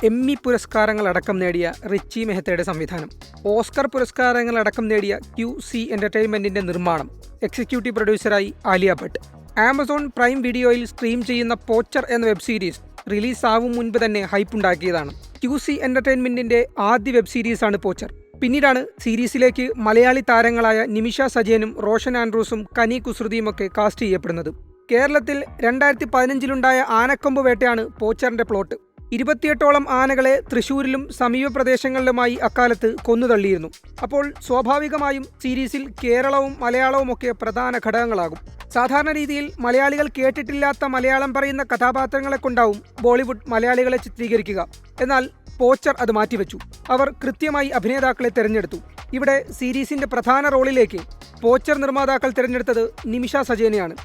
എമ്മി പുരസ്കാരങ്ങളടക്കം നേടിയ റിച്ചി മെഹ്തയുടെ സംവിധാനം, ഓസ്കർ പുരസ്കാരങ്ങളടക്കം നേടിയ QC എൻ്റർടൈൻമെൻറ്റിൻ്റെ നിർമ്മാണം, എക്സിക്യൂട്ടീവ് പ്രൊഡ്യൂസറായി ആലിയ ഭട്ട്. ആമസോൺ പ്രൈം വീഡിയോയിൽ സ്ട്രീം ചെയ്യുന്ന പോച്ചർ എന്ന വെബ് സീരീസ് റിലീസാവും മുൻപ് തന്നെ ഹൈപ്പുണ്ടാക്കിയതാണ്. QC എൻ്റർടൈൻമെൻറ്റിൻ്റെ ആദ്യ വെബ് സീരീസാണ് പോച്ചർ. പിന്നീടാണ് സീരീസിലേക്ക് മലയാളി താരങ്ങളായ നിമിഷ സജയനും റോഷൻ ആൻഡ്രൂസും കനി കുസൃതിയുമൊക്കെ കാസ്റ്റ് ചെയ്യപ്പെടുന്നത്. കേരളത്തിൽ 2015-ലുണ്ടായ ആനക്കൊമ്പ് വേട്ടയാണ് പോച്ചറിൻ്റെ പ്ലോട്ട്. 28ഓളം ആനകളെ തൃശ്ശൂരിലും സമീപ പ്രദേശങ്ങളിലുമായി അക്കാലത്ത് കൊന്നുതള്ളിയിരുന്നു. അപ്പോൾ സ്വാഭാവികമായും സീരീസിൽ കേരളവും മലയാളവും ഒക്കെ പ്രധാന ഘടകങ്ങളാകും. സാധാരണ രീതിയിൽ മലയാളികൾ കേട്ടിട്ടില്ലാത്ത മലയാളം പറയുന്ന കഥാപാത്രങ്ങളെ കൊണ്ടാവും ബോളിവുഡ് മലയാളികളെ ചിത്രീകരിക്കുക. എന്നാൽ പോച്ചർ അത് മാറ്റിവെച്ചു. അവർ കൃത്യമായി അഭിനേതാക്കളെ തിരഞ്ഞെടുത്തു. ഇവിടെ സീരീസിന്റെ പ്രധാന റോളിലേക്ക് പോച്ചർ നിർമ്മാതാക്കൾ തിരഞ്ഞെടുത്തത് നിമിഷ സജയനെയാണ്.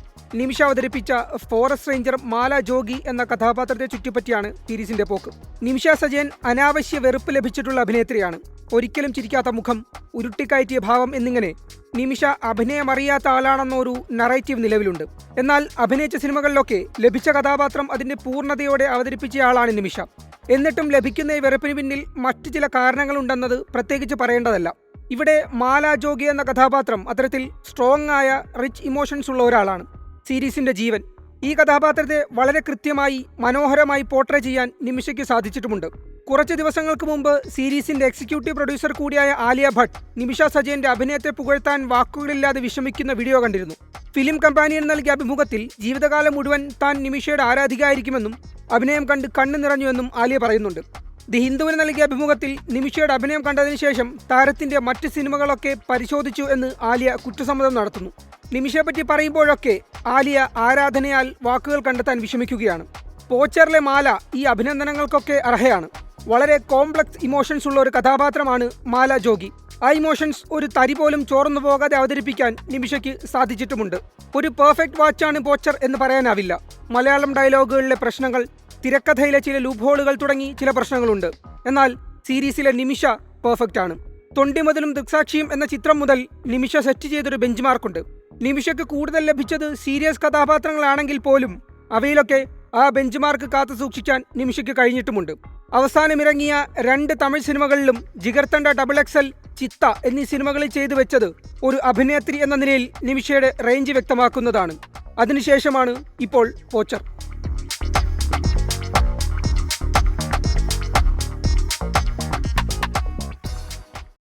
നിമിഷ അവതരിപ്പിച്ച ഫോറസ്റ്റ് റേഞ്ചർ മാല ജോഗി എന്ന കഥാപാത്രത്തെ ചുറ്റിപ്പറ്റിയാണ് സീരീസിന്റെ പോക്ക്. നിമിഷ സജയൻ അനാവശ്യ വെറുപ്പ് ലഭിച്ചിട്ടുള്ള അഭിനേത്രിയാണ്. ഒരിക്കലും ചിരിക്കാത്ത മുഖം, ഉരുട്ടിക്കയറ്റിയ ഭാവം എന്നിങ്ങനെ നിമിഷ അഭിനയമറിയാത്ത ആളാണെന്നൊരു നറേറ്റീവ് നിലവിലുണ്ട്. എന്നാൽ അഭിനയിച്ച സിനിമകളിലൊക്കെ ലഭിച്ച കഥാപാത്രം അതിന്റെ പൂർണ്ണതയോടെ അവതരിപ്പിച്ചയാളാണ് നിമിഷ. എന്നിട്ടും ലഭിക്കുന്ന ഈ വെറുപ്പിന് പിന്നിൽ മറ്റു ചില കാരണങ്ങളുണ്ടെന്നത് പ്രത്യേകിച്ച് പറയേണ്ടതല്ല. ഇവിടെ മാല ജോഗി എന്ന കഥാപാത്രം അത്തരത്തിൽ സ്ട്രോങ് ആയ റിച്ച് ഇമോഷൻസ് ഉള്ള ഒരാളാണ്, സീരീസിന്റെ ജീവൻ. ഈ കഥാപാത്രത്തെ വളരെ കൃത്യമായി മനോഹരമായി പോർട്രേ ചെയ്യാൻ നിമിഷയ്ക്ക് സാധിച്ചിട്ടുമുണ്ട്. കുറച്ച് ദിവസങ്ങൾക്ക് മുമ്പ് സീരീസിന്റെ എക്സിക്യൂട്ടീവ് പ്രൊഡ്യൂസർ കൂടിയായ ആലിയ ഭട്ട് നിമിഷ സജയന്റെ അഭിനയത്തെ പുകഴ്ത്താൻ വാക്കുകളില്ലാതെ വിഷമിക്കുന്ന വീഡിയോ കണ്ടിരുന്നു. ഫിലിം കമ്പാനിയൻ നൽകിയ അഭിമുഖത്തിൽ ജീവിതകാലം മുഴുവൻ താൻ നിമിഷയുടെ ആരാധികയായിരിക്കുമെന്നും അഭിനയം കണ്ട് കണ്ണു നിറഞ്ഞുവെന്നും ആലിയ പറയുന്നുണ്ട്. ദി ഹിന്ദുവിന് നൽകിയ അഭിമുഖത്തിൽ നിമിഷയുടെ അഭിനയം കണ്ടതിന് ശേഷം താരത്തിന്റെ മറ്റ് സിനിമകളൊക്കെ പരിശോധിച്ചു എന്ന് ആലിയ കുറ്റസമ്മതം നടത്തുന്നു. നിമിഷയെപ്പറ്റി പറയുമ്പോഴൊക്കെ ആലിയ ആരാധനയാൽ വാക്കുകൾ കണ്ടെത്താൻ വിഷമിക്കുകയാണ്. പോച്ചറിലെ മാല ഈ അഭിനന്ദനങ്ങൾക്കൊക്കെ അർഹയാണ്. വളരെ കോംപ്ലക്സ് ഇമോഷൻസ് ഉള്ള ഒരു കഥാപാത്രമാണ് മാല ജോഗി. ആ ഇമോഷൻസ് ഒരു തരി പോലും ചോർന്നു പോകാതെ അവതരിപ്പിക്കാൻ നിമിഷയ്ക്ക് സാധിച്ചിട്ടുമുണ്ട്. ഒരു പെർഫെക്റ്റ് വാച്ചാണ് പോച്ചർ എന്ന് പറയാനാവില്ല. മലയാളം ഡയലോഗുകളിലെ പ്രശ്നങ്ങൾ, തിരക്കഥയിലെ ചില ലൂപ്പ് ഹോളുകൾ തുടങ്ങി ചില പ്രശ്നങ്ങളുണ്ട്. എന്നാൽ സീരീസിലെ നിമിഷ പെർഫെക്റ്റ് ആണ്. തൊണ്ടിമുതലും ദൃക്സാക്ഷിയും എന്ന ചിത്രം മുതൽ നിമിഷ സെറ്റ് ചെയ്തൊരു ബെഞ്ച് മാർക്കുണ്ട്. നിമിഷയ്ക്ക് കൂടുതൽ ലഭിച്ചത് സീരിയസ് കഥാപാത്രങ്ങളാണെങ്കിൽ പോലും അവയിലൊക്കെ ആ ബെഞ്ച് മാർക്ക് കാത്തു സൂക്ഷിക്കാൻ നിമിഷയ്ക്ക് കഴിഞ്ഞിട്ടുമുണ്ട്. അവസാനമിറങ്ങിയ 2 തമിഴ് സിനിമകളിലും ജിഗർത്തണ്ട XXL, ചിത്ത എന്നീ സിനിമകളിൽ ചെയ്തു വെച്ചത് ഒരു അഭിനേത്രി എന്ന നിലയിൽ നിമിഷയുടെ റേഞ്ച് വ്യക്തമാക്കുന്നതാണ്. അതിനുശേഷമാണ് ഇപ്പോൾ പോച്ചർ.